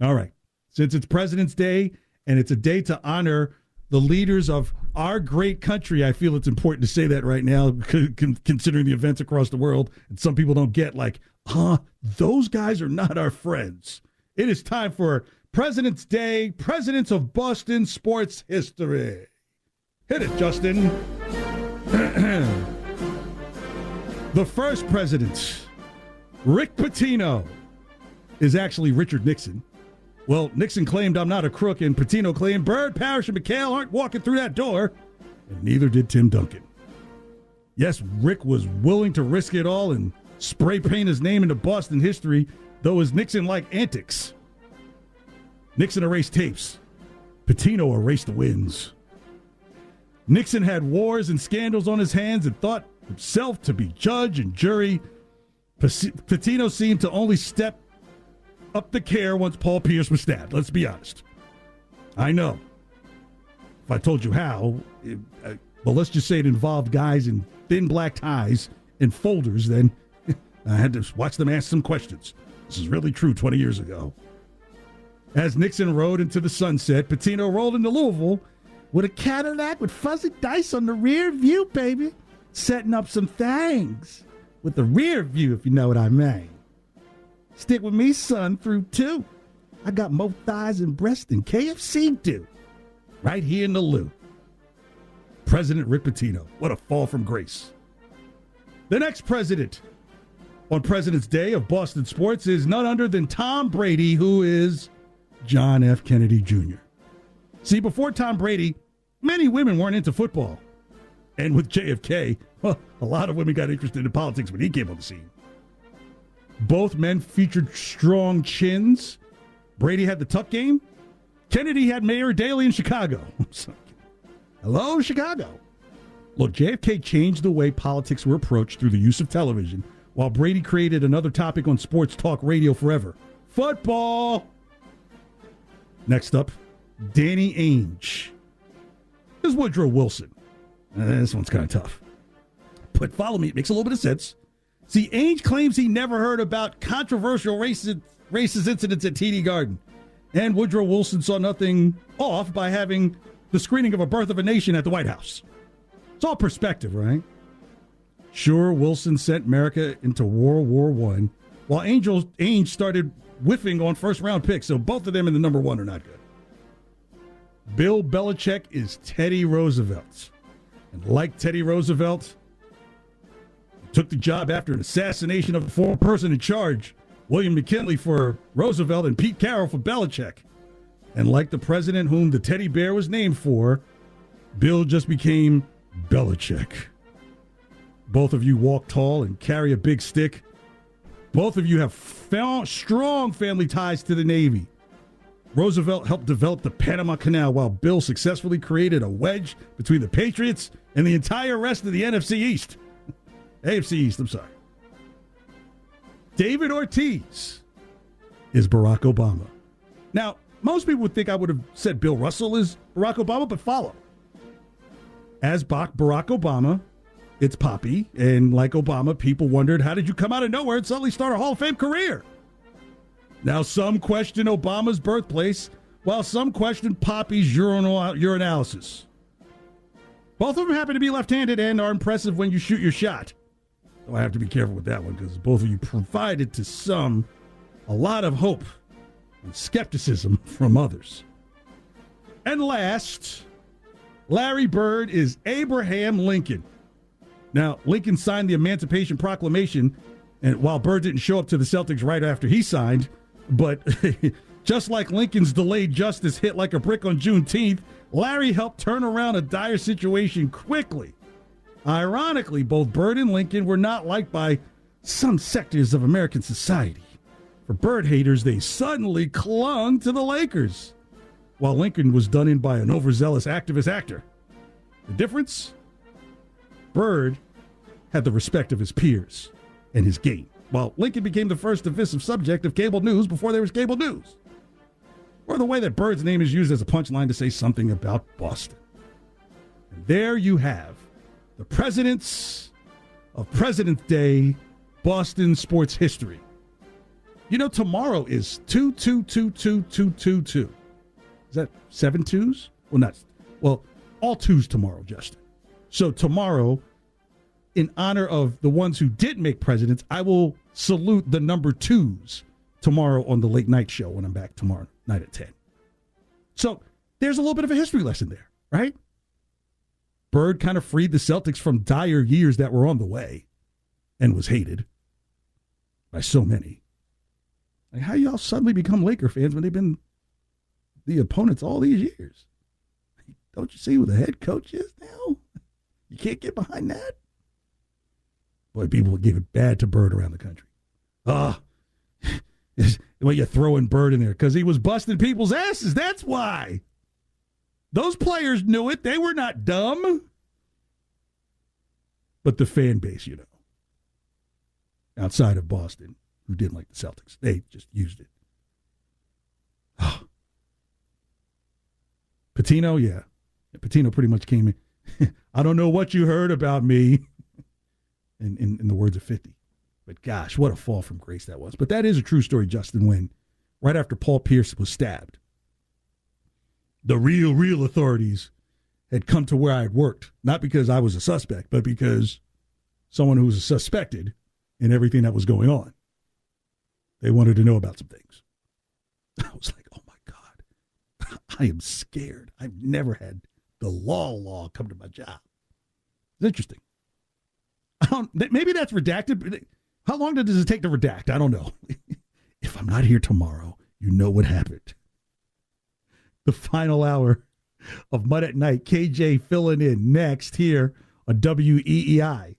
All right. Since it's President's Day and it's a day to honor the leaders of our great country, I feel it's important to say that right now, considering the events across the world. And some people don't get those guys are not our friends. It is time for President's Day, Presidents of Boston Sports History. Hit it, Justin. The first president, Rick Pitino, is actually Richard Nixon. Well, Nixon claimed I'm not a crook, and Pitino claimed Byrd, Parrish, and McHale aren't walking through that door, and neither did Tim Duncan. Yes, Rick was willing to risk it all and spray paint his name into Boston history, though his Nixon-like antics. Nixon erased tapes. Pitino erased the wins. Nixon had wars and scandals on his hands and thought himself to be judge and jury. Pitino seemed to only step up the care once Paul Pierce was stabbed. Let's be honest. I know. If I told you how, well, let's just say it involved guys in thin black ties and folders, then I had to watch them ask some questions. This is really true 20 years ago. As Nixon rode into the sunset, Pitino rolled into Louisville with a Cadillac with fuzzy dice on the rear view, baby. Setting up some things with the rear view, if you know what I mean. Stick with me, son, through two. I got more thighs and breasts than KFC do. Right here in the Lou. President Rick Pitino. What a fall from grace. The next president on President's Day of Boston sports is none other than Tom Brady, who is John F. Kennedy Jr. See, before Tom Brady, many women weren't into football. And with JFK, a lot of women got interested in politics when he came on the scene. Both men featured strong chins. Brady had the tuck game. Kennedy had Mayor Daley in Chicago. Hello, Chicago. Look, JFK changed the way politics were approached through the use of television, while Brady created another topic on sports talk radio forever. Football! Next up, Danny Ainge. Here's Woodrow Wilson. This one's kind of tough. But follow me, it makes a little bit of sense. See, Ainge claims he never heard about controversial racist incidents at TD Garden. And Woodrow Wilson saw nothing off by having the screening of A Birth of a Nation at the White House. It's all perspective, right? Sure, Wilson sent America into World War I, while Ainge started whiffing on first-round picks, so both of them in the number one are not good. Bill Belichick is Teddy Roosevelt. And like Teddy Roosevelt, took the job after an assassination of the former person in charge, William McKinley for Roosevelt and Pete Carroll for Belichick. And like the president whom the teddy bear was named for, Bill just became Belichick. Both of you walk tall and carry a big stick. Both of you have strong family ties to the Navy. Roosevelt helped develop the Panama Canal, while Bill successfully created a wedge between the Patriots and the entire rest of the NFC East. AFC East, I'm sorry. David Ortiz is Barack Obama. Now, most people would think I would have said Bill Russell is Barack Obama, but follow. As Barack Obama, it's Poppy, and like Obama, people wondered, how did you come out of nowhere and suddenly start a Hall of Fame career? Now, some question Obama's birthplace, while some question Poppy's urinalysis. Both of them happen to be left-handed and are impressive when you shoot your shot. So I have to be careful with that one, because both of you provided to some a lot of hope and skepticism from others. And last, Larry Bird is Abraham Lincoln. Now, Lincoln signed the Emancipation Proclamation, and while Bird didn't show up to the Celtics right after he signed, but just like Lincoln's delayed justice hit like a brick on Juneteenth, Larry helped turn around a dire situation quickly. Ironically, both Bird and Lincoln were not liked by some sectors of American society. For Bird haters, they suddenly clung to the Lakers, while Lincoln was done in by an overzealous activist actor. The difference? Bird had the respect of his peers and his game, while Lincoln became the first divisive subject of cable news before there was cable news. Or the way that Bird's name is used as a punchline to say something about Boston. And there you have the presidents of President's Day, Boston sports history. You know, tomorrow is 2-2-2-2-2-2-2. Is that 7 twos? Well, all twos tomorrow, Justin. So tomorrow, in honor of the ones who did make presidents, I will salute the number twos tomorrow on the late night show when I'm back tomorrow night at 10. So there's a little bit of a history lesson there, right? Bird kind of freed the Celtics from dire years that were on the way and was hated by so many. Like, how y'all suddenly become Laker fans when they've been the opponents all these years? Don't you see who the head coach is now? You can't get behind that. Boy, people gave it bad to Bird around the country. Well, you're throwing Bird in there because he was busting people's asses. That's why. Those players knew it. They were not dumb. But the fan base, you know, outside of Boston, who didn't like the Celtics, they just used it. Pitino, yeah. Pitino pretty much came in. I don't know what you heard about me, in the words of 50. But gosh, what a fall from grace that was. But that is a true story, Justin, when right after Paul Pierce was stabbed, the real authorities had come to where I had worked, not because I was a suspect, but because someone who was suspected in everything that was going on. They wanted to know about some things. I was like, oh my God, I am scared. I've never had the law come to my job. It's interesting. Maybe that's redacted. How long does it take to redact? I don't know. If I'm not here tomorrow, you know what happened. The final hour of Mud at Night. KJ filling in next here on WEEI.